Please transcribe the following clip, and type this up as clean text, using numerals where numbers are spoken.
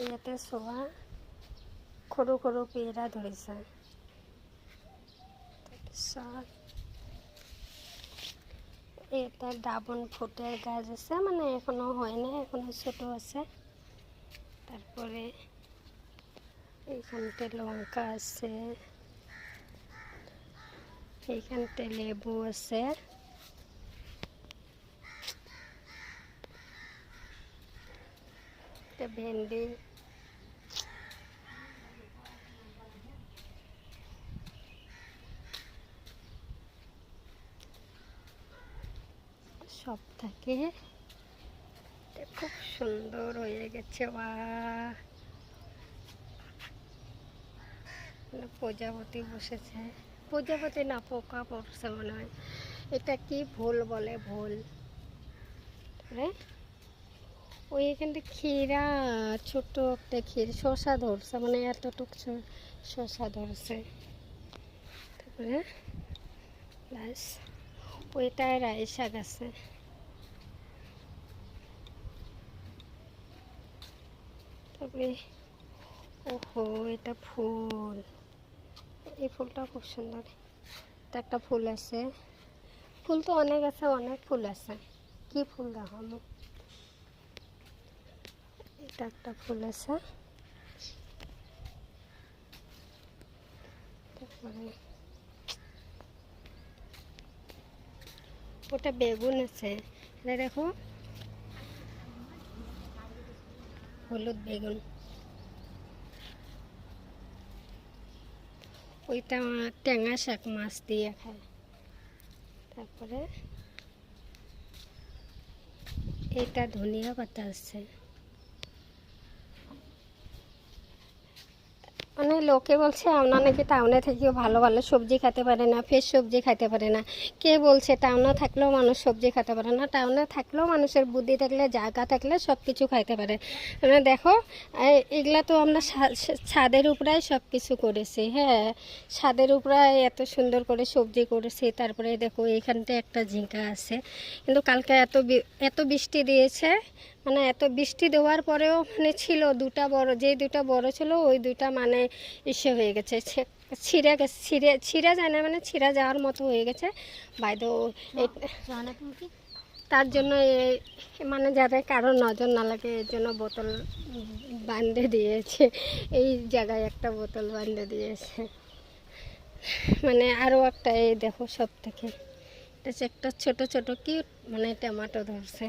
ইয়াতে চোৱা সৰু সৰু পেৰা ধৰিছে। তাৰপিছত এটা ডাবন ফুটের গাছ আছে, মানে এখনো হয় না, এখনো ছোট আছে। তারপরে এইখানতে লঙ্কা আছে, এইখানতে লেবু আছে, ভেন্ডি, সব থাকে। খুব সুন্দর হয়ে গেছে। প্রজাপতি বসেছে, প্রজাপতি না, পোকা পড়ছে মনে হয়। এটা কি ভুল বলে, ভুল। ওই এখানটা ক্ষীরা, ছোট একটা শসা ধরছে, মানে এতটুক শসা ধরছে। তারপরে প্লাস ওইটায় রাই শাক আছে। তারপরে ওহো, এটা ফুল, এই ফুলটা খুব সুন্দর। এটা একটা ফুল আছে, ফুল তো অনেক আছে, অনেক ফুল আছে। কি ফুল দেখাবো? এটা একটা ফুল আছে। তারপরে ওটা বেগুন আছে, এটা দেখো, হলুদ বেগুন। ওইটা টেঙা শাক, মাছ দিয়ে খায়। তারপরে এটা ধনিয়া পাতা আছে। মানে লোকে বলছে আমরা নাকি টাউনে থেকেও ভালো ভালো সবজি খেতে পারে না, ফ্রেশ সবজি খেতে পারে না। কে বলছে টাউনে থাকলেও মানুষ সবজি খেতে পারে না? টাউনে থাকলেও মানুষের বুদ্ধি থাকলে, জায়গা থাকলে সব কিছু খাইতে পারে। মানে দেখো, এগুলা তো আমরা ছাদের উপরেই সব কিছু করেছি। হ্যাঁ, ছাদের উপরে এত সুন্দর করে সবজি করেছি। তারপরে দেখো এইখানটা একটা ঝিঙ্গা আছে, কিন্তু কালকে এত বৃষ্টি দিয়েছে, মানে এত বৃষ্টি দেওয়ার পরেও মানে ছিল দুটা বড়, যে দুটা বড় ছিল ওই দুটা মানে ইসে হয়ে গেছে, ছিঁড়ে যায় না, মানে ছিঁড়া যাওয়ার মতো হয়ে গেছে। বাইদ তার জন্য মানে যাতে কারো নজর না লাগে এর জন্য বোতল বাঁধে দিয়েছে। এই জায়গায় একটা বোতল বাঁধে দিয়েছে। মানে আরও একটা, এই দেখো সব থেকে এটা একটা ছোট ছোট কিউট মানে টমেটো ধরছে।